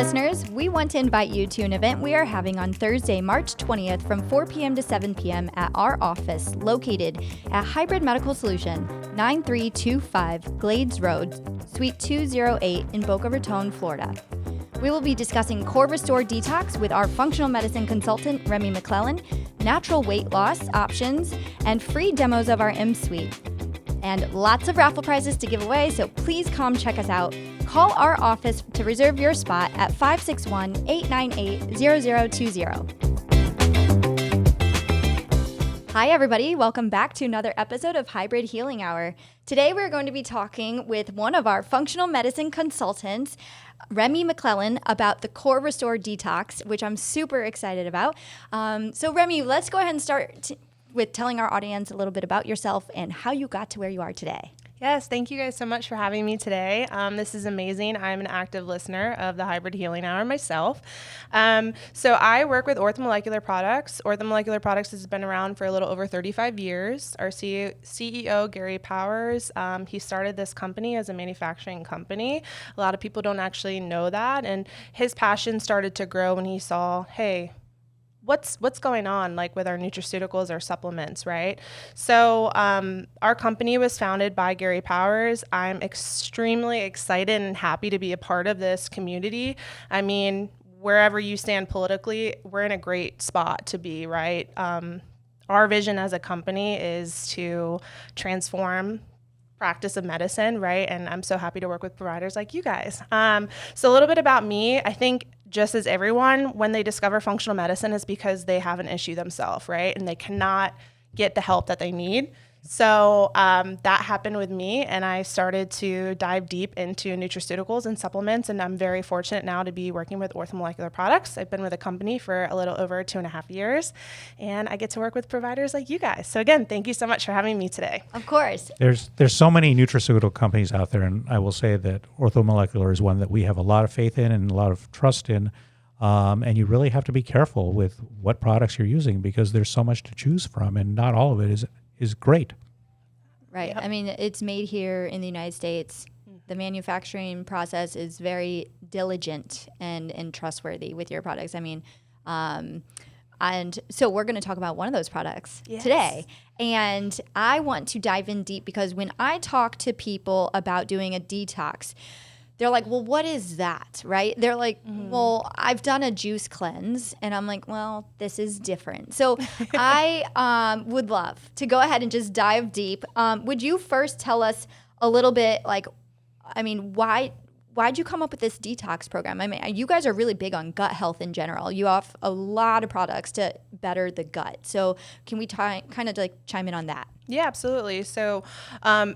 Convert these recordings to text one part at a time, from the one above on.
listeners, we want to invite you to an event we are having on Thursday, March 20th from 4 p.m. to 7 p.m. at our office located at Hybrid Medical Solution, 9325 Glades Road, Suite 208 in Boca Raton, Florida. We will be discussing Core Restore Detox with our functional medicine consultant, Remi McClellan, natural weight loss options, and free demos of our M Suite. And lots of raffle prizes to give away, so please come check us out. Call our office to reserve your spot at 561-898-0020. Hi, everybody. Welcome back to another episode of Hybrid Healing Hour. Today, we're going to be talking with one of our functional medicine consultants, Remi McClellan, about the Core Restore Detox, which I'm super excited about. So, Remi, let's go ahead and start with telling our audience a little bit about yourself and how you got to where you are today. Yes, thank you guys so much for having me today. This is amazing. I'm an active listener of the Hybrid Healing Hour myself. So I work with Orthomolecular Products. Orthomolecular Products has been around for a little over 35 years. Our CEO, Gary Powers, he started this company as a manufacturing company. A lot of people don't actually know that. And his passion started to grow when he saw, hey, what's going on like with our nutraceuticals, our supplements, right? So our company was founded by Gary Powers. I'm extremely excited and happy to be a part of this community. I mean, wherever you stand politically, we're in a great spot to be, right? Our vision as a company is to transform practice of medicine, right? And I'm so happy to work with providers like you guys. So a little bit about me. I think just as everyone, when they discover functional medicine, is because they have an issue themselves, right? And they cannot get the help that they need. So that happened with me, and I started to dive deep into nutraceuticals and supplements, and I'm very fortunate now to be working with Orthomolecular Products. I've been with the company for a little over 2.5 years, and I get to work with providers like you guys. So again, thank you so much for having me today. Of course. There's so many nutraceutical companies out there, and I will say that Orthomolecular is one that we have a lot of faith in and a lot of trust in. And you really have to be careful with what products you're using because there's so much to choose from, and not all of it is great. Right. Yep. I mean, it's made here in the United States. The manufacturing process is very diligent and trustworthy with your products. I mean, and so we're going to talk about one of those products today. And I want to dive in deep because when I talk to people about doing a detox, they're like, well, what is that, right? They're like, well, I've done a juice cleanse. And I'm like, well, this is different. So I would love to go ahead and just dive deep. Would you first tell us a little bit, like, I mean, why'd you come up with this detox program? I mean, you guys are really big on gut health in general. You offer a lot of products to better the gut. So can we kind of like chime in on that? Yeah, absolutely. So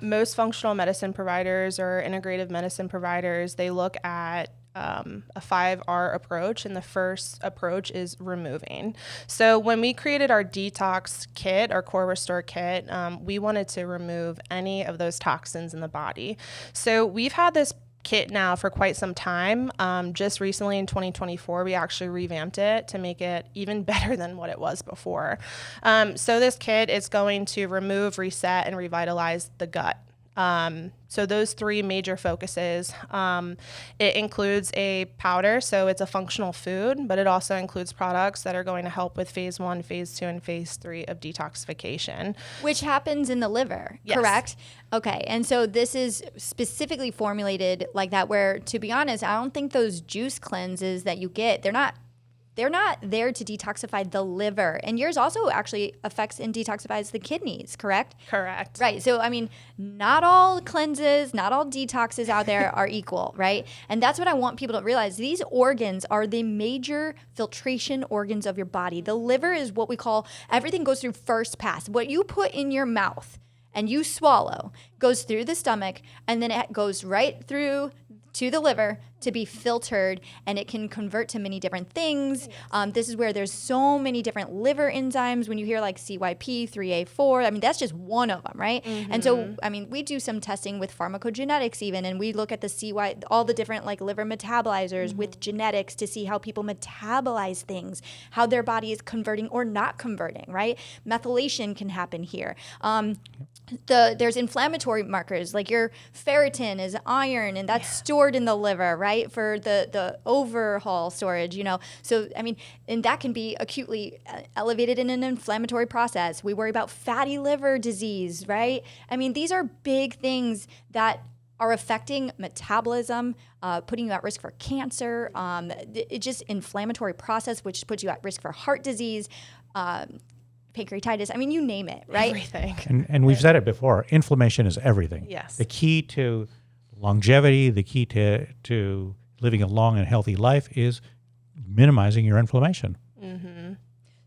most functional medicine providers or integrative medicine providers, they look at a 5R approach, and the first approach is removing. So when we created our detox kit, our Core Restore kit, we wanted to remove any of those toxins in the body. So we've had this kit now for quite some time. Just recently in 2024, we actually revamped it to make it even better than what it was before. So this kit is going to remove, reset, and revitalize the gut. So those three major focuses, it includes a powder, so it's a functional food, but it also includes products that are going to help with phase 1, phase 2, and phase 3 of detoxification. Which happens in the liver, correct? Okay, and so this is specifically formulated like that where, to be honest, I don't think those juice cleanses that you get, they're not there to detoxify the liver. And yours also actually affects and detoxifies the kidneys, correct? Correct. Right. So, I mean, not all cleanses, not all detoxes out there are equal, right? And that's what I want people to realize. These organs are the major filtration organs of your body. The liver is what we call, everything goes through first pass. What you put in your mouth and you swallow goes through the stomach, and then it goes right through to the liver to be filtered, and it can convert to many different things. This is where there's so many different liver enzymes. When you hear like CYP, 3A4, I mean, that's just one of them, right? And so, I mean, we do some testing with pharmacogenetics even, and we look at the all the different like liver metabolizers with genetics to see how people metabolize things, how their body is converting or not converting, right? Methylation can happen here. there's inflammatory markers, like your ferritin is iron, and that's stored in the liver, right? For the overhaul storage, So, I mean, and that can be acutely elevated in an inflammatory process. We worry about fatty liver disease, right? I mean, these are big things that are affecting metabolism, putting you at risk for cancer. It's just inflammatory process, which puts you at risk for heart disease, pancreatitis. I mean, you name it, right? Everything. And we've said it before, inflammation is everything. Yes. The key to longevity, the key to living a long and healthy life is minimizing your inflammation. Mm-hmm.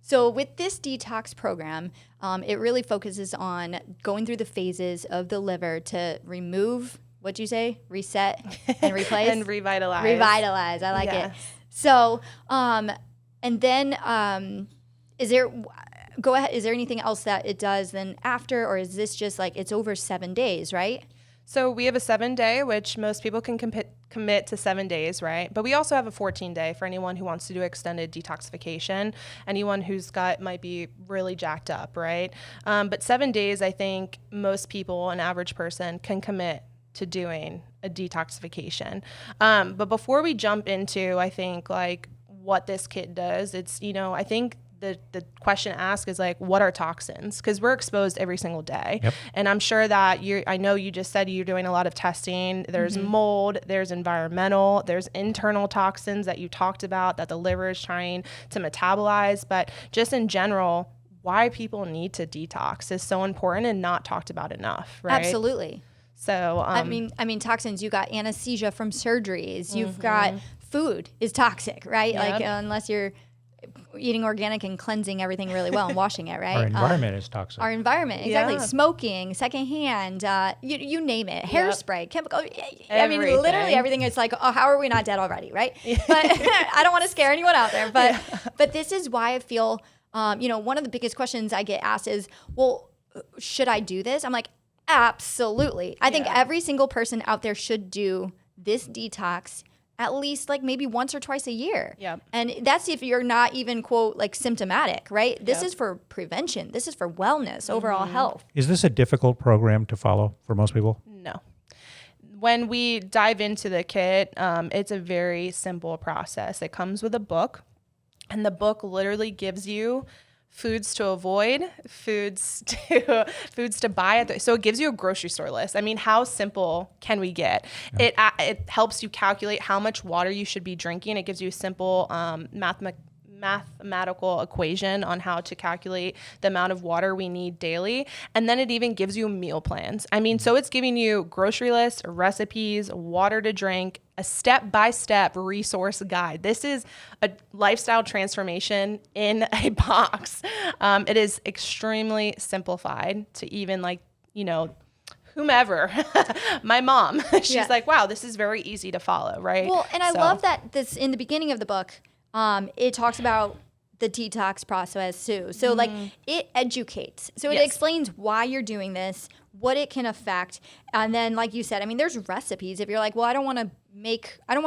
So with this detox program, it really focuses on going through the phases of the liver to remove, what'd you say? Reset and replace? And revitalize. Revitalize. I like it. So, and then go ahead. Is there anything else that it does then after, or is this just like it's over 7 days, right? So we have a 7-day, which most people can commit to 7 days, right? But we also have a 14-day for anyone who wants to do extended detoxification, anyone whose gut might be really jacked up, right? But 7 days, I think most people, an average person, can commit to doing a detoxification. But before we jump into, I think, like what this kit does, it's, I think the question asked is like, what are toxins? Because we're exposed every single day. Yep. And I'm sure that I know you just said you're doing a lot of testing. There's mold, there's environmental, there's internal toxins that you talked about that the liver is trying to metabolize. But just in general, why people need to detox is so important and not talked about enough, right? Absolutely. So, I mean, toxins, you got anesthesia from surgeries. You've got food is toxic, right? Yep. Like unless you're eating organic and cleansing everything really well and washing it, right? Our environment is toxic. Our environment, exactly. Yeah. Smoking, secondhand, you name it, hairspray, chemical. I mean, Everything. literally everything. It's like, oh, how are we not dead already, right? But I don't want to scare anyone out there. But this is why I feel, one of the biggest questions I get asked is, well, should I do this? I'm like, absolutely. I think every single person out there should do this detox at least like maybe once or twice a year. Yep. And that's if you're not even, quote, like symptomatic, right? This is for prevention. This is for wellness, overall health. Is this a difficult program to follow for most people? No. When we dive into the kit, it's a very simple process. It comes with a book, and the book literally gives you foods to avoid, foods to buy. So it gives you a grocery store list. I mean, how simple can we get? Yeah. It helps you calculate how much water you should be drinking. It gives you a simple mathematical equation on how to calculate the amount of water we need daily. And then it even gives you meal plans. I mean, so it's giving you grocery lists, recipes, water to drink, a step-by-step resource guide. This is a lifestyle transformation in a box. It is extremely simplified to even whomever, my mom, she's like, wow, this is very easy to follow, right? Well, and I love that this in the beginning of the book, it talks about the detox process too. So like it educates. So it explains why you're doing this, what it can affect. And then like you said, I mean, there's recipes. If you're like, well, I don't want to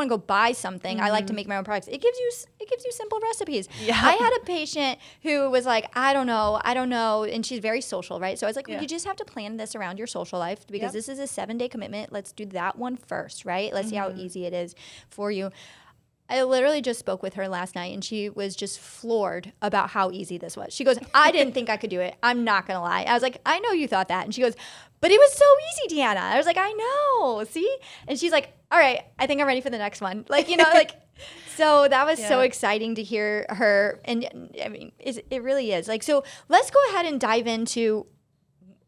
go buy something. I like to make my own products. It gives you simple recipes. Yeah. I had a patient who was like, I don't know. And she's very social, right? So I was like, well, you just have to plan this around your social life because this is a 7-day commitment. Let's do that one first, right? Let's see how easy it is for you. I literally just spoke with her last night and she was just floored about how easy this was. She goes, I didn't think I could do it. I'm not going to lie. I was like, I know you thought that. And she goes, but it was so easy, Deanna. I was like, I know. See? And she's like, all right, I think I'm ready for the next one. So that was so exciting to hear her. And I mean, it really is. So let's go ahead and dive into,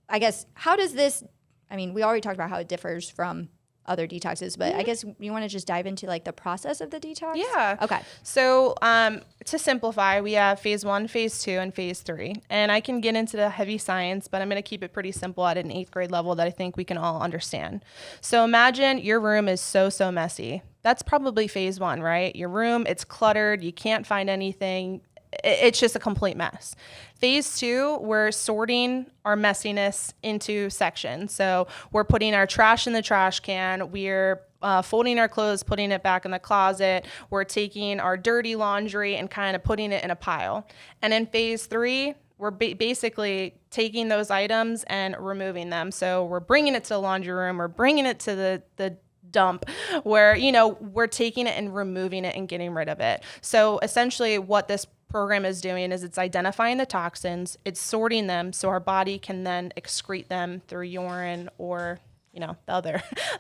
I guess, how does this, I mean, we already talked about how it differs from other detoxes, but I guess you want to just dive into the process of the detox? Yeah. Okay. So to simplify, we have phase 1, phase 2, and phase 3. And I can get into the heavy science, but I'm going to keep it pretty simple at an 8th grade level that I think we can all understand. So imagine your room is so messy. That's probably phase 1, right? Your room, it's cluttered. You can't find anything. It's just a complete mess. Phase 2, we're sorting our messiness into sections. So we're putting our trash in the trash can. We're folding our clothes, putting it back in the closet. We're taking our dirty laundry and kind of putting it in a pile. And in phase 3, we're basically taking those items and removing them. So we're bringing it to the laundry room, we're bringing it to the dump, where, you know, we're taking it and removing it and getting rid of it. So essentially what this program is doing is it's identifying the toxins, it's sorting them so our body can then excrete them through urine or, you know, the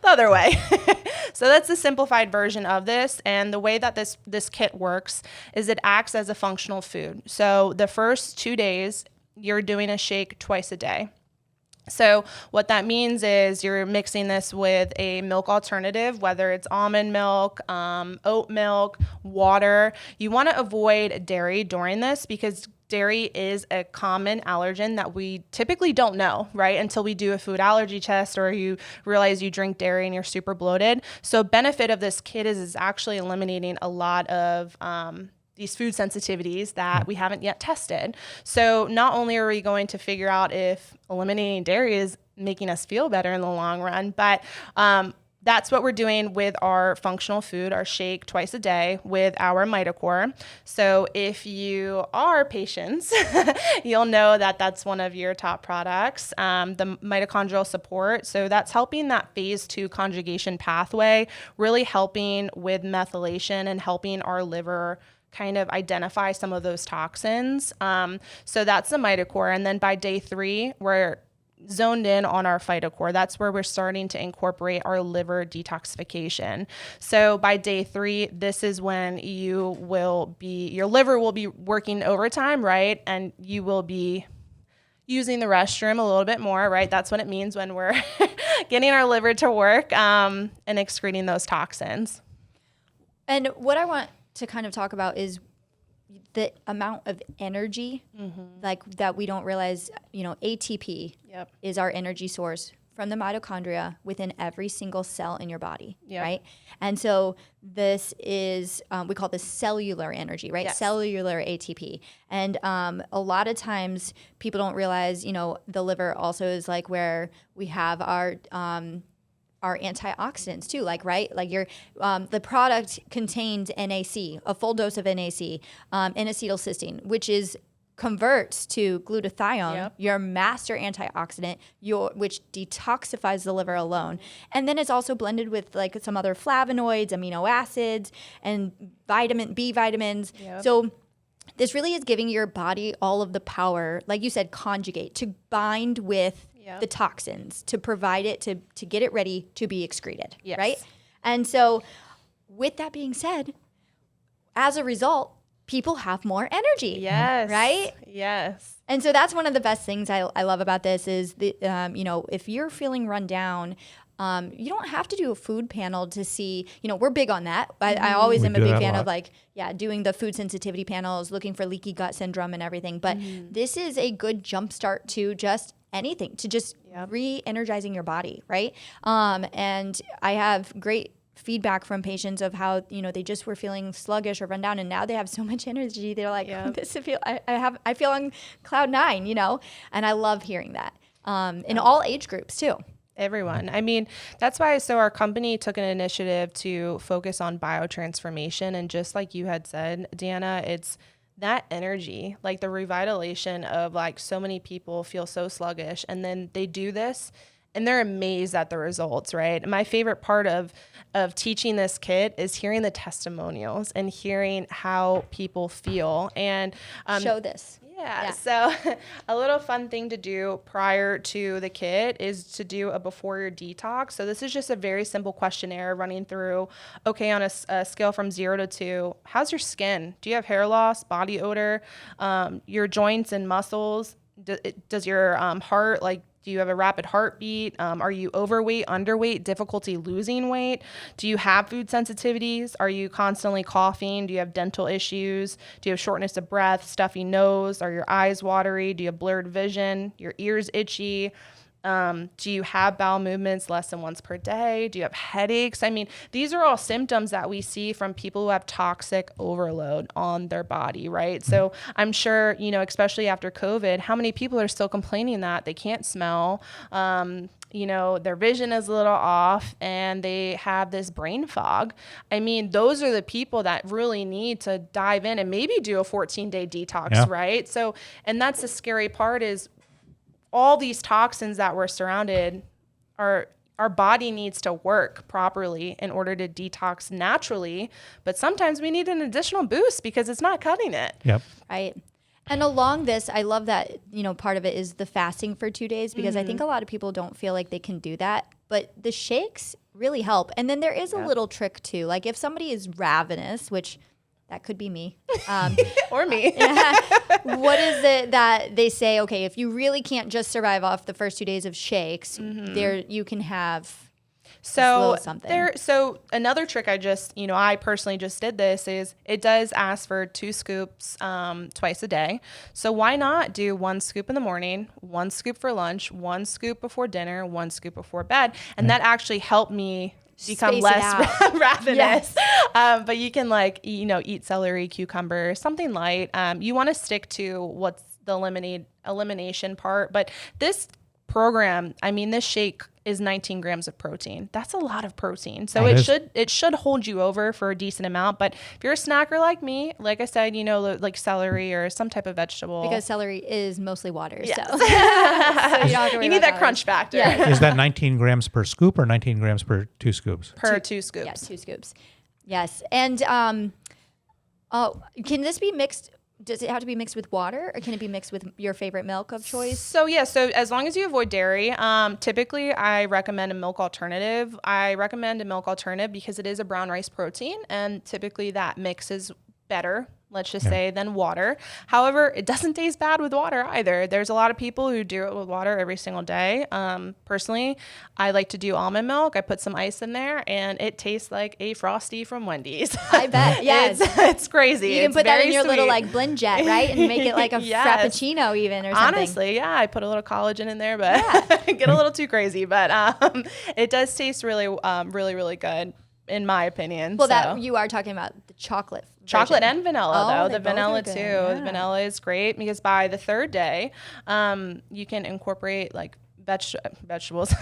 other way. So that's the simplified version of this. And the way that this kit works is it acts as a functional food. So the first 2 days, you're doing a shake twice a day. So what that means is you're mixing this with a milk alternative, whether it's almond milk, oat milk, water. You want to avoid dairy during this because dairy is a common allergen that we typically don't know, right? Until we do a food allergy test or you realize you drink dairy and you're super bloated. So benefit of this kit is actually eliminating a lot of these food sensitivities that we haven't yet tested. So not only are we going to figure out if eliminating dairy is making us feel better in the long run, but that's what we're doing with our functional food, our shake twice a day with our MitoCore. So if you are patients, you'll know that that's one of your top products, the mitochondrial support. So that's helping that phase 2 conjugation pathway, really helping with methylation and helping our liver kind of identify some of those toxins. So that's the MitoCore. And then by day 3, we're zoned in on our PhytoCore. That's where we're starting to incorporate our liver detoxification. So by day 3, this is when your liver will be working overtime, right? And you will be using the restroom a little bit more, right? That's what it means when we're getting our liver to work and excreting those toxins. And what I want to kind of talk about is the amount of energy, like that we don't realize, you know, ATP is our energy source from the mitochondria within every single cell in your body, right? And so this is, we call this cellular energy, right? Yes. Cellular ATP. And a lot of times people don't realize, you know, the liver also is like where we have our antioxidants too, like, right? Like the product contains NAC, a full dose of NAC, and acetylcysteine, which converts to glutathione, your master antioxidant, which detoxifies the liver alone. And then it's also blended with like some other flavonoids, amino acids, and B vitamins. So this really is giving your body all of the power, like you said, conjugate, to bind with the toxins, to provide it, to get it ready to be excreted, right? And so with that being said, as a result, people have more energy, right? Yes. And so that's one of the best things I love about this is, you know, if you're feeling run down, you don't have to do a food panel to see, you know, we're big on that. I always am a big fan of like, doing the food sensitivity panels, looking for leaky gut syndrome and everything. But this is a good jumpstart to just anything, to just re-energizing your body, right? And I have great feedback from patients of how, you know, they just were feeling sluggish or run down, and now they have so much energy. They're like, I feel on cloud 9, you know, and I love hearing that in all age groups too. Everyone. I mean, that's why, so our company took an initiative to focus on biotransformation. And just like you had said, Deanna, it's that energy, like the revitalization of like so many people feel so sluggish, and then they do this and they're amazed at the results, right? My favorite part of teaching this kit is hearing the testimonials and hearing how people feel. And show this. Yeah. So a little fun thing to do prior to the kit is to do a before your detox. So this is just a very simple questionnaire running through, okay, on a scale from 0 to 2, how's your skin? Do you have hair loss, body odor, your joints and muscles? Does your heart, like, do you have a rapid heartbeat? Are you overweight, underweight, difficulty losing weight? Do you have food sensitivities? Are you constantly coughing? Do you have dental issues? Do you have shortness of breath, stuffy nose? Are your eyes watery? Do you have blurred vision? Your ears itchy? Do you have bowel movements less than once per day? Do you have headaches? I mean, these are all symptoms that we see from people who have toxic overload on their body, right? So I'm sure, you know, especially after COVID, how many people are still complaining that they can't smell, their vision is a little off and they have this brain fog. I mean, those are the people that really need to dive in and maybe do a 14-day detox, right? So, and that's the scary part is all these toxins that we're surrounded our body needs to work properly in order to detox naturally. But sometimes we need an additional boost because it's not cutting it. Yep. Right. And along this, I love that, part of it is the fasting for 2 days, because I think a lot of people don't feel like they can do that. But the shakes really help. And then there is a little trick too. Like if somebody is ravenous, which that could be me. Or me. What is it that they say, okay, if you really can't just survive off the first 2 days of shakes, there you can have so something. So another trick I personally just did this is it does ask for 2 scoops twice a day. So why not do 1 scoop in the morning, 1 scoop for lunch, 1 scoop before dinner, 1 scoop before bed. And that actually helped me become Space less ravenous. Yes. But you can eat celery, cucumber, something light. You want to stick to what's the elimination part. But this program, this shake is 19 grams of protein. That's a lot of protein. So it should hold you over for a decent amount. But if you're a snacker like me, like I said, like celery or some type of vegetable. Because celery is mostly water. Yes. So, so you don't have to worry you need about that crunch factor. Yeah. Is that 19 grams per scoop or 19 grams per 2 scoops? Per 2 scoops. Yeah, 2 scoops. Yes. And can this be mixed? Does it have to be mixed with water, or can it be mixed with your favorite milk of choice? So as long as you avoid dairy, typically I recommend a milk alternative. I recommend a milk alternative because it is a brown rice protein, and typically that mixes better, let's just say, than water. However, it doesn't taste bad with water either. There's a lot of people who do it with water every single day. Personally, I like to do almond milk. I put some ice in there, and it tastes like a Frosty from Wendy's. I bet. Yes. It's crazy. You can put that in your little blend jet, right? And make it like a frappuccino even or something. Honestly, yeah. I put a little collagen in there, but get a little too crazy. But it does taste really, really, really good, in my opinion. Well, that you are talking about the chocolate Chocolate version. and vanilla, though. The vanilla, too. Yeah. The vanilla is great because by the 3rd day, you can incorporate vegetables,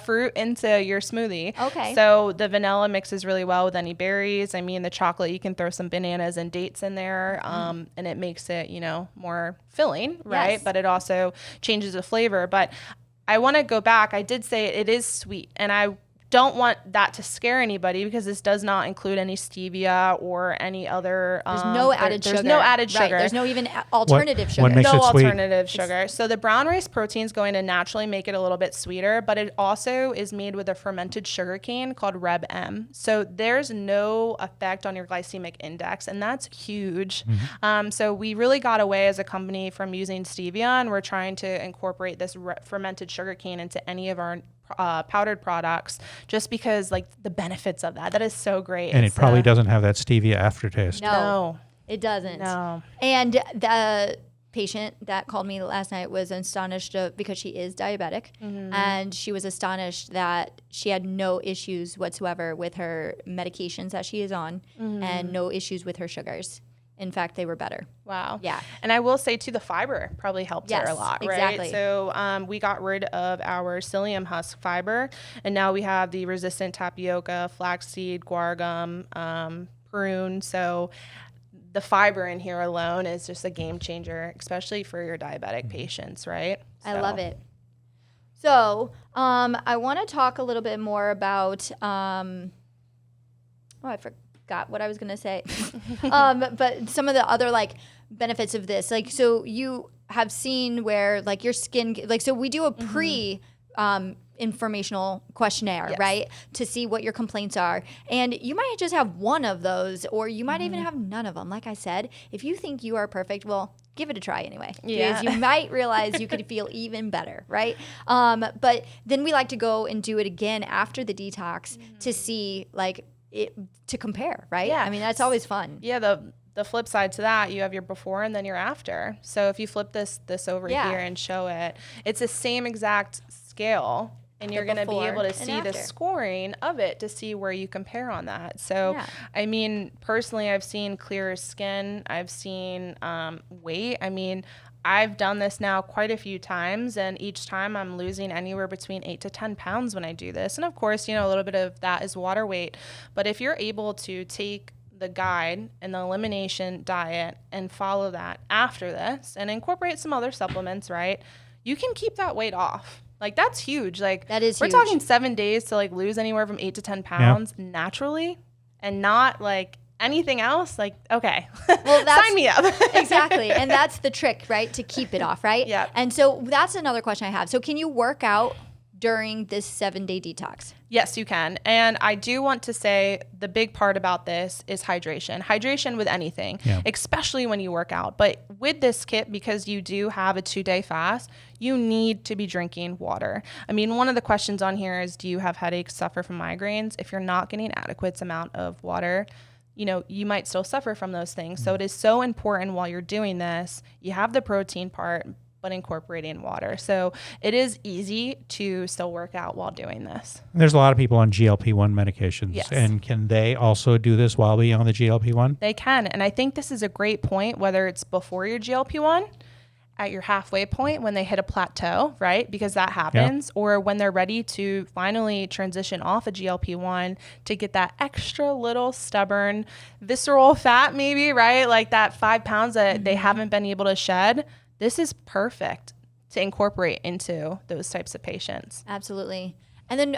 fruit into your smoothie. Okay. So the vanilla mixes really well with any berries. The chocolate, you can throw some bananas and dates in there, and it makes it, more filling, right? Yes. But it also changes the flavor. But I want to go back. I did say it is sweet, and I don't want that to scare anybody because this does not include any stevia or any other. There's no added sugar. There's no added sugar. Right. There's no even alternative sugar. What makes no it sweet? alternative sugar. So the brown rice protein is going to naturally make it a little bit sweeter, but it also is made with a fermented sugar cane called Remi. So there's no effect on your glycemic index, and that's huge. So we really got away as a company from using stevia, and we're trying to incorporate this fermented sugar cane into any of our powdered products, just because the benefits of that is so great. And it probably doesn't have that stevia aftertaste. No, it doesn't. No. And the patient that called me last night was astonished because she is diabetic, and she was astonished that she had no issues whatsoever with her medications that she is on, and no issues with her sugars. In fact, they were better. Wow. Yeah. And I will say, too, the fiber probably helped her a lot, right? Exactly. So we got rid of our psyllium husk fiber, and now we have the resistant tapioca, flaxseed, guar gum, prune. So the fiber in here alone is just a game changer, especially for your diabetic patients, right? I love it. So I want to talk a little bit more about I forgot what I was going to say. But some of the other benefits of this, so you have seen where your skin, so we do a pre informational questionnaire, right? To see what your complaints are. And you might just have one of those, or you might even have none of them. Like I said, if you think you are perfect, well, give it a try anyway. Yeah. Because you might realize you could feel even better, right? But then we like to go and do it again after the detox to see to compare, right? Yeah. That's always fun. Yeah, the flip side to that, you have your before and then your after. So if you flip this over here and show it, it's the same exact scale. And you're going to be able to see the scoring of it to see where you compare on that. So, I mean, personally, I've seen clearer skin. I've seen weight. I mean, I've done this now quite a few times, and each time I'm losing anywhere between 8 to 10 pounds when I do this. And of course, you know, a little bit of that is water weight. But if you're able to take the guide and the elimination diet and follow that after this and incorporate some other supplements, right, you can keep that weight off. Like, that's huge. Like, that is we're huge. talking 7 days to like lose anywhere from 8 to 10 pounds naturally, and not like anything else. Like, okay, well, sign me up. Exactly. And that's the trick, right? To keep it off, right? Yeah. And so that's another question I have. So can you work out during this 7-day detox? Yes, you can. And I do want to say the big part about this is hydration. Hydration with anything, especially when you work out. But with this kit, because you do have a 2-day fast, you need to be drinking water. I mean, one of the questions on here is, do you have headaches, suffer from migraines? If you're not getting adequate amount of water, you know, you might still suffer from those things. So it is so important while you're doing this, you have the protein part, but incorporating water. So it is easy to still work out while doing this. And there's a lot of people on GLP-1 medications. Yes. And can they also do this while being on the GLP-1? They can. And I think this is a great point, whether it's before your GLP-1, at your halfway point when they hit a plateau, right? Because that happens, or when they're ready to finally transition off a GLP-1 to get that extra little stubborn visceral fat maybe, right? Like that 5 pounds that they haven't been able to shed. This is perfect to incorporate into those types of patients. Absolutely. And then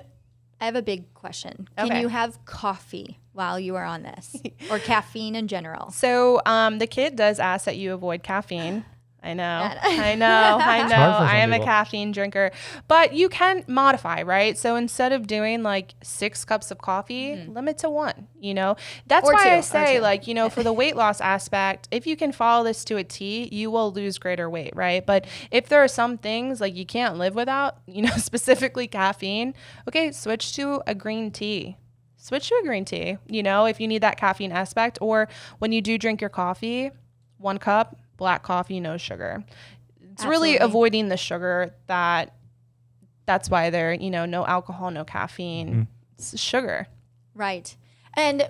I have a big question. Can you have coffee while you are on this, or caffeine in general? So the kid does ask that you avoid caffeine. I know. I am a caffeine drinker, but you can modify, right? So instead of doing like 6 cups of coffee, limit to 1, you know, that's why I say, like, you know, for the weight loss aspect, if you can follow this to a T, you will lose greater weight, right? But if there are some things like you can't live without, you know, specifically caffeine, okay, switch to a green tea. You know, if you need that caffeine aspect, or when you do drink your coffee, 1 cup, black coffee, no sugar. It's really avoiding the sugar that's why they're, you know, no alcohol, no caffeine, it's sugar. Right. And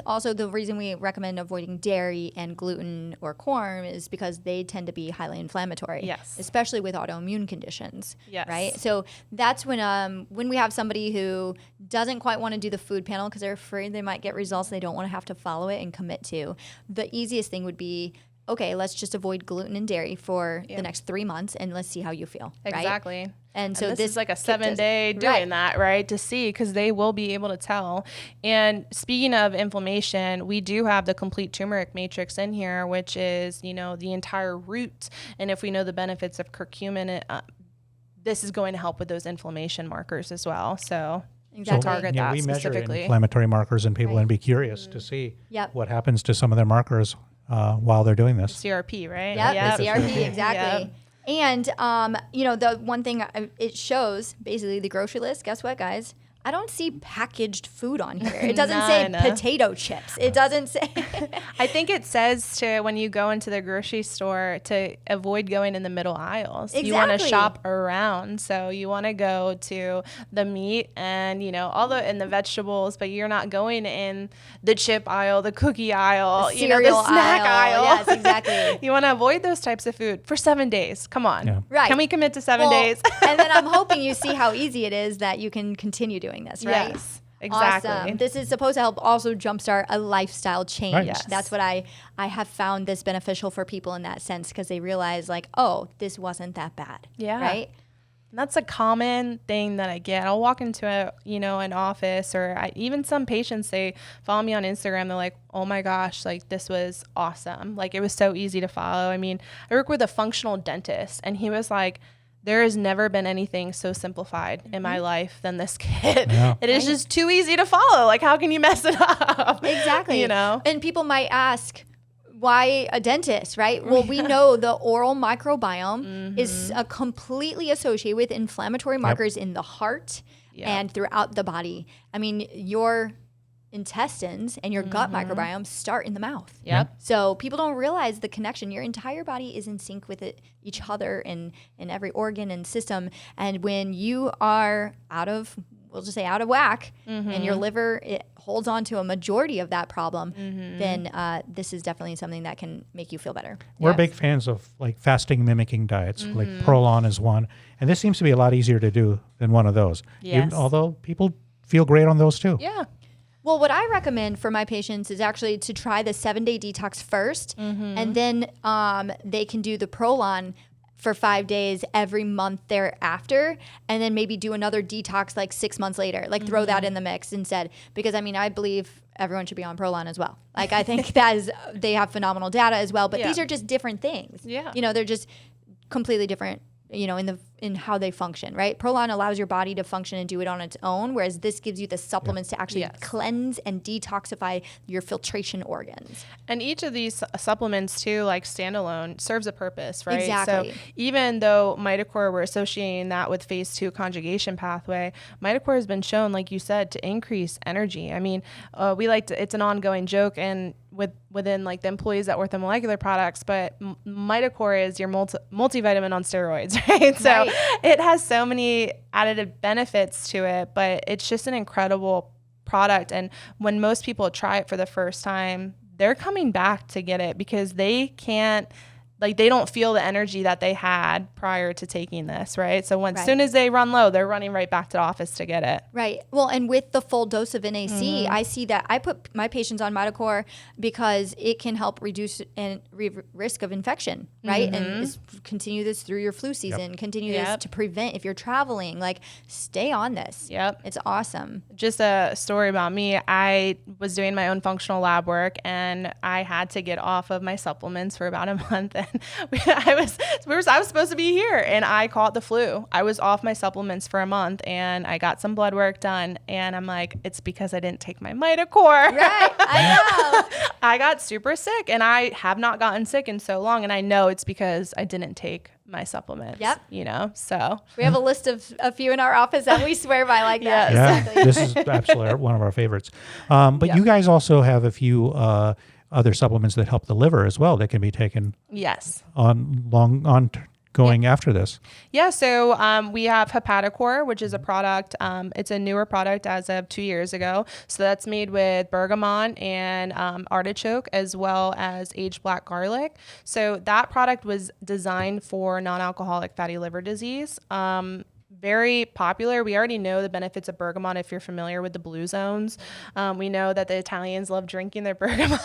also the reason we recommend avoiding dairy and gluten or corn is because they tend to be highly inflammatory. Yes. Especially with autoimmune conditions. Yes. Right. So that's when we have somebody who doesn't quite want to do the food panel because they're afraid they might get results they don't want to have to follow it and commit to. The easiest thing would be, okay, let's just avoid gluten and dairy for the next 3 months and let's see how you feel. Exactly. Right? And so this is like a 7-day doing that, right? To see, because they will be able to tell. And speaking of inflammation, we do have the complete turmeric matrix in here, which is, you know, the entire root. And if we know the benefits of curcumin, this is going to help with those inflammation markers as well. So target that we specifically. measure inflammatory markers in people and be curious to see what happens to some of their markers while they're doing this. CRP, right? Yep, the CRP, exactly. And, you know, the one thing it shows, basically the grocery list, guess what, guys? I don't see packaged food on here. It doesn't say potato chips. It doesn't say. I think it says to, when you go into the grocery store, to avoid going in the middle aisles. Exactly. You want to shop around. So you want to go to the meat and, you know, and the vegetables, but you're not going in the chip aisle, the cookie aisle, the snack aisle. Yes, exactly. You want to avoid those types of food for 7 days. Come on. Yeah. Right. Can we commit to 7 days? And then I'm hoping you see how easy it is that you can continue doing this, right? Yes, exactly. Awesome. This is supposed to help also jumpstart a lifestyle change. Right. Yes. That's what I have found this beneficial for people in that sense, because they realize like, oh, this wasn't that bad. Yeah. Right? And that's a common thing that I get. I'll walk into an office, or even some patients, they follow me on Instagram. They're like, oh my gosh, like this was awesome. Like it was so easy to follow. I mean, I work with a functional dentist, and he was like, there has never been anything so simplified in my life than this kit. Yeah. It is just too easy to follow. Like, how can you mess it up? Exactly. You know? And people might ask, why a dentist, right? Well, we know the oral microbiome is completely associated with inflammatory markers in the heart and throughout the body. I mean, your intestines and your gut microbiome start in the mouth. Yep. So people don't realize the connection. Your entire body is in sync with each other in every organ and system. And when you are we'll just say out of whack, and your liver holds on to a majority of that problem, then this is definitely something that can make you feel better. We're big fans of like fasting mimicking diets, like Prolon is one. And this seems to be a lot easier to do than one of those. Yes. Although people feel great on those too. Yeah. Well, what I recommend for my patients is actually to try the 7-day detox first, and then they can do the Prolon for 5 days every month thereafter, and then maybe do another detox like 6 months later, like throw that in the mix instead. Because I mean, I believe everyone should be on Prolon as well. Like I think they have phenomenal data as well, but these are just different things. Yeah. They're just completely different, in how they function, right? Prolon allows your body to function and do it on its own, whereas this gives you the supplements to actually cleanse and detoxify your filtration organs. And each of these supplements too, like standalone, serves a purpose, right? Exactly. So even though Mitocore, we're associating that with phase 2 conjugation pathway, Mitocore has been shown, like you said, to increase energy. I mean, it's an ongoing joke and within like the employees at Orthomolecular Products, but Mitocore is your multivitamin on steroids, right? So it has so many additive benefits to it, but it's just an incredible product. And when most people try it for the first time, they're coming back to get it because they don't feel the energy that they had prior to taking this, right? So as soon as they run low, they're running right back to the office to get it. Right. Well, and with the full dose of NAC, I see that I put my patients on Mitocore because it can help reduce risk of infection, right? And continue this through your flu season, continue this to prevent if you're traveling, like stay on this. Yep. It's awesome. Just a story about me. I was doing my own functional lab work and I had to get off of my supplements for about a month. And I was supposed to be here and I caught the flu. I was off my supplements for a month and I got some blood work done and I'm like, it's because I didn't take my Mitocore. Right. I know. I got super sick and I have not gotten sick in so long. And I know it's because I didn't take my supplements. Yep. So we have a list of a few in our office that we swear by like that. Yeah, this is absolutely one of our favorites. But you guys also have a few other supplements that help the liver as well that can be taken going after this. Yeah, so we have Hepatocore, which is a product. It's a newer product as of 2 years ago. So that's made with bergamot and artichoke as well as aged black garlic. So that product was designed for non-alcoholic fatty liver disease. Very popular. We already know the benefits of bergamot if you're familiar with the blue zones. We know that the Italians love drinking their bergamot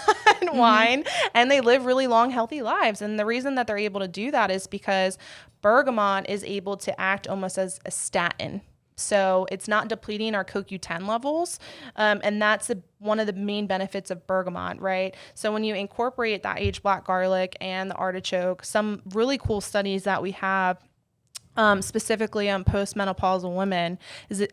wine and they live really long, healthy lives. And the reason that they're able to do that is because bergamot is able to act almost as a statin. So it's not depleting our CoQ10 levels. And that's one of the main benefits of bergamot, right? So when you incorporate that aged black garlic and the artichoke, some really cool studies that we have specifically on postmenopausal women is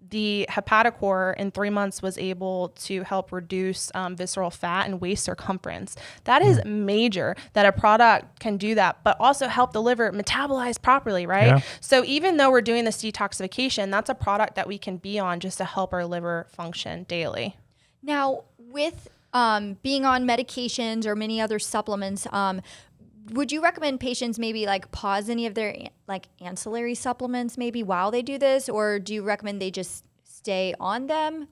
the Hepatocore in 3 months was able to help reduce visceral fat and waist circumference. That is major that a product can do that, but also help the liver metabolize properly, right? Yeah. So even though we're doing this detoxification, that's a product that we can be on just to help our liver function daily. Now, with being on medications or many other supplements, would you recommend patients maybe like pause any of their like ancillary supplements maybe while they do this, or do you recommend they just stay on them?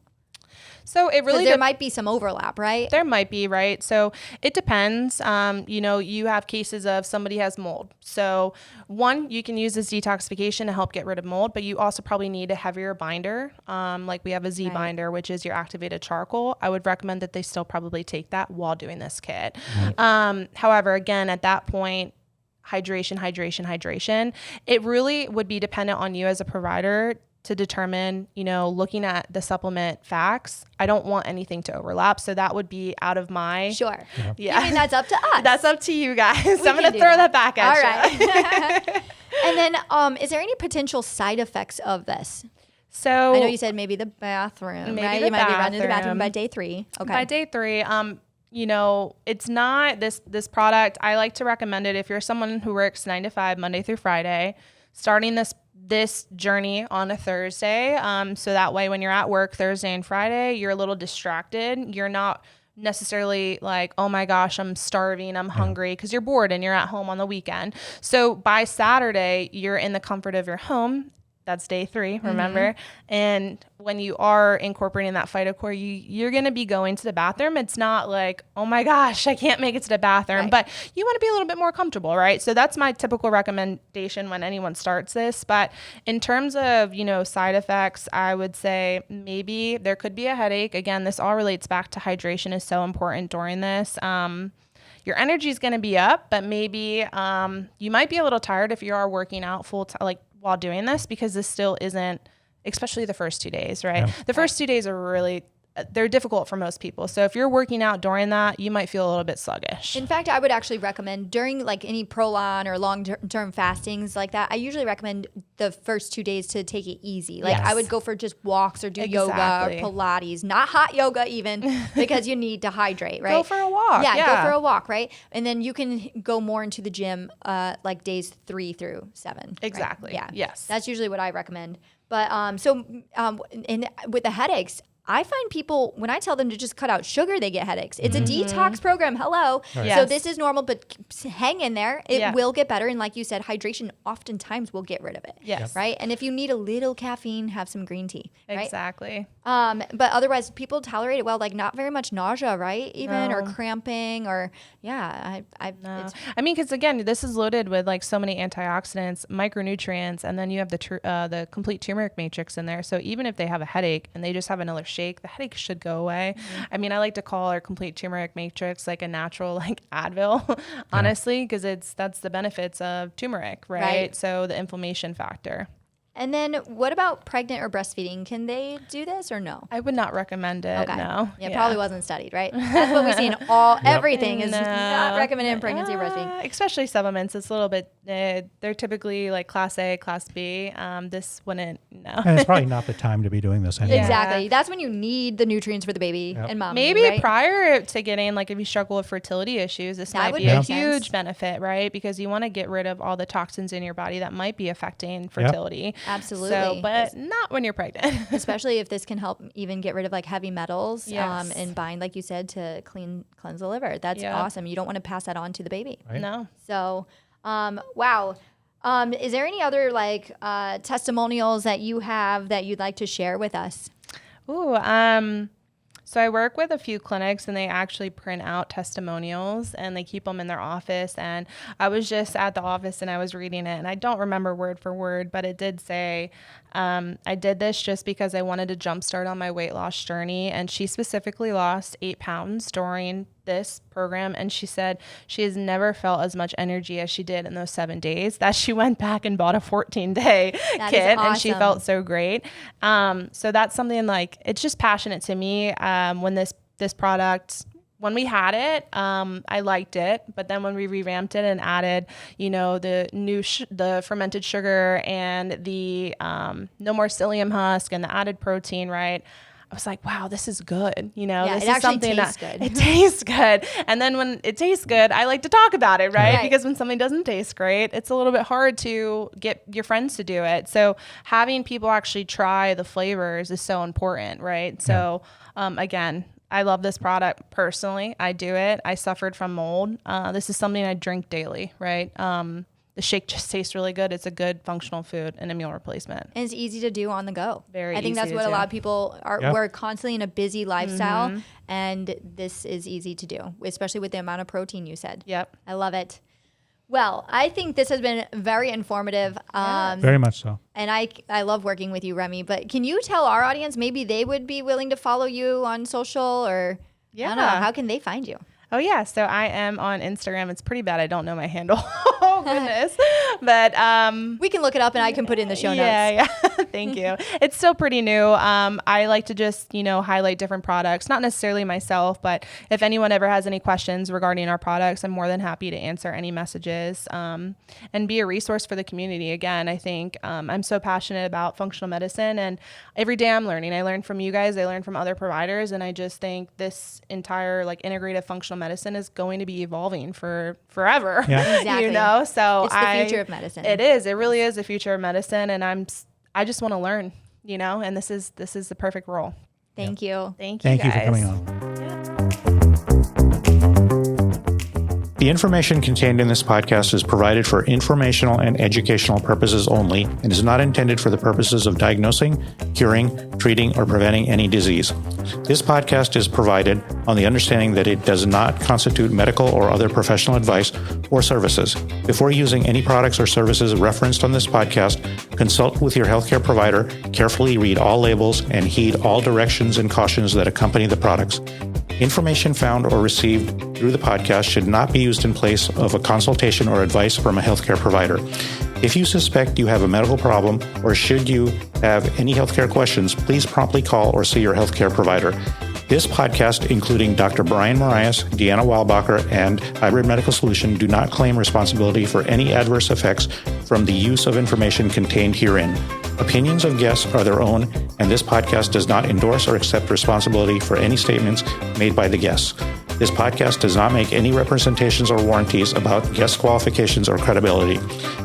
So it really there might be some overlap, right? There might be, right? So it depends. You have cases of somebody has mold. So one, you can use this detoxification to help get rid of mold, but you also probably need a heavier binder. Like we have a Z binder, which is your activated charcoal. I would recommend that they still probably take that while doing this kit. However, again, at that point, hydration. It really would be dependent on you as a provider to determine, looking at the supplement facts, I don't want anything to overlap. So that would be out of my... Sure. Yeah. I mean, that's up to us. That's up to you guys. So I'm going to throw that back at you. All right. And then is there any potential side effects of this? So I know you said maybe the bathroom, right? You might be running to the bathroom by day 3. Okay. By day 3, it's not this product. I like to recommend it if you're someone who works 9 to 5, Monday through Friday. Starting this journey on a Thursday. So that way when you're at work Thursday and Friday, you're a little distracted. You're not necessarily like, oh my gosh, I'm starving, I'm hungry, because you're bored and you're at home on the weekend. So by Saturday, you're in the comfort of your home. That's day 3, remember? And when you are incorporating that PhytoCore, you're going to be going to the bathroom. It's not like, oh my gosh, I can't make it to the bathroom, but you want to be a little bit more comfortable, right? So that's my typical recommendation when anyone starts this. But in terms of, side effects, I would say maybe there could be a headache. Again, this all relates back to hydration is so important during this. Your energy is going to be up, but maybe you might be a little tired if you are working out full time, while doing this, because this still isn't, especially the first 2 days, right? Yeah. The first 2 days are really, they're difficult for most people. So if you're working out during that, you might feel a little bit sluggish. In fact, I would actually recommend during like any prolon or long-term fastings like that, I usually recommend the first 2 days to take it easy. Like I would go for just walks or do yoga or Pilates, not hot yoga even, because you need to hydrate, right? Go for a walk. Yeah, go for a walk, right? And then you can go more into the gym like days 3 through 7. Exactly. Right? Yeah. Yes. That's usually what I recommend. But with the headaches, I find people, when I tell them to just cut out sugar, they get headaches. It's a detox program. Hello. Right. Yes. So this is normal, but hang in there. It will get better. And like you said, hydration oftentimes will get rid of it. Yes. Right? And if you need a little caffeine, have some green tea. Right? Exactly. But otherwise, people tolerate it well, like not very much nausea, right? Even, or cramping, or, I mean, because again, this is loaded with like so many antioxidants, micronutrients, and then you have the complete turmeric matrix in there. So even if they have a headache and they just have another shake, the headache should go away. I mean, I like to call our complete turmeric matrix like a natural like Advil, honestly, because that's the benefits of turmeric, right? So the inflammation factor. And then what about pregnant or breastfeeding? Can they do this or no? I would not recommend it. Okay. No. Yeah, probably wasn't studied, right? That's what we see in everything is not recommended in pregnancy or breastfeeding. Especially supplements. It's a little bit, they're typically like class A, class B. This wouldn't, no. And it's probably not the time to be doing this anymore. Exactly. That's when you need the nutrients for the baby and mom. Maybe prior to getting, like if you struggle with fertility issues, this might be a huge benefit, right? Because you want to get rid of all the toxins in your body that might be affecting fertility. Absolutely. So, but not when you're pregnant. Especially if this can help even get rid of like heavy metals and bind, like you said, to cleanse the liver. That's awesome. You don't want to pass that on to the baby. Right. No. So, wow. Is there any other like testimonials that you have that you'd like to share with us? Ooh, so I work with a few clinics and they actually print out testimonials and they keep them in their office. And I was just at the office and I was reading it and I don't remember word for word, but it did say, I did this just because I wanted to jumpstart on my weight loss journey. And she specifically lost 8 pounds during this program. And she said she has never felt as much energy as she did in those 7 days that she went back and bought a 14-day kit and she felt so great. So that's something like, it's just passionate to me. When this product, when we had it, I liked it, but then when we revamped it and added, the new the fermented sugar and the no more psyllium husk and the added protein, right? I was like, wow, this is good. This is something that it tastes good. And then when it tastes good, I like to talk about it, right? Because when something doesn't taste great, it's a little bit hard to get your friends to do it. So having people actually try the flavors is so important, right? So again, I love this product personally. I do it. I suffered from mold. This is something I drink daily, right? The shake just tastes really good. It's a good functional food and a meal replacement. And it's easy to do on the go. Very easy. I think that's what a lot of people are. We're constantly in a busy lifestyle, and this is easy to do, especially with the amount of protein you said. Yep. I love it. Well, I think this has been very informative. Very much so. And I love working with you, Remi. But can you tell our audience maybe they would be willing to follow you on social or I don't know, how can they find you? Oh, yeah. So I am on Instagram. It's pretty bad. I don't know my handle. Oh, goodness. But we can look it up and I can put it in the show notes. Yeah. Thank you. It's still pretty new. I like to just, highlight different products, not necessarily myself, but if anyone ever has any questions regarding our products, I'm more than happy to answer any messages and be a resource for the community. Again, I think I'm so passionate about functional medicine, and every day I'm learning. I learn from you guys, I learn from other providers, and I just think this entire integrative functional medicine is going to be evolving for forever. Yeah. Exactly. So it's the future of medicine. It is. It really is the future of medicine, and I just want to learn, and this is the perfect role. Thank you. Thank you for coming on. The information contained in this podcast is provided for informational and educational purposes only and is not intended for the purposes of diagnosing, curing, treating, or preventing any disease. This podcast is provided on the understanding that it does not constitute medical or other professional advice or services. Before using any products or services referenced on this podcast, consult with your healthcare provider, carefully read all labels, and heed all directions and cautions that accompany the products. Information found or received through the podcast should not be used in place of a consultation or advice from a healthcare provider. If you suspect you have a medical problem or should you have any healthcare questions, please promptly call or see your healthcare provider. This podcast, including Dr. Brian Marias, Deanna Weilbacher, and Hybrid Medical Solution, do not claim responsibility for any adverse effects from the use of information contained herein. Opinions of guests are their own, and this podcast does not endorse or accept responsibility for any statements made by the guests. This podcast does not make any representations or warranties about guest qualifications or credibility.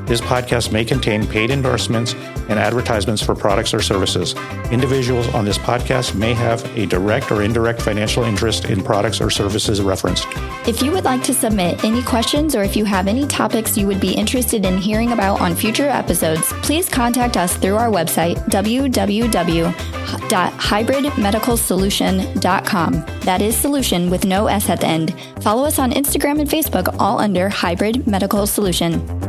This podcast may contain paid endorsements and advertisements for products or services. Individuals on this podcast may have a direct or indirect financial interest in products or services referenced. If you would like to submit any questions or if you have any topics you would be interested in hearing about on future episodes, please contact us through our website, www.hybridmedicalsolution.com. That is solution with no S at the end. Follow us on Instagram and Facebook, all under Hybrid Medical Solution.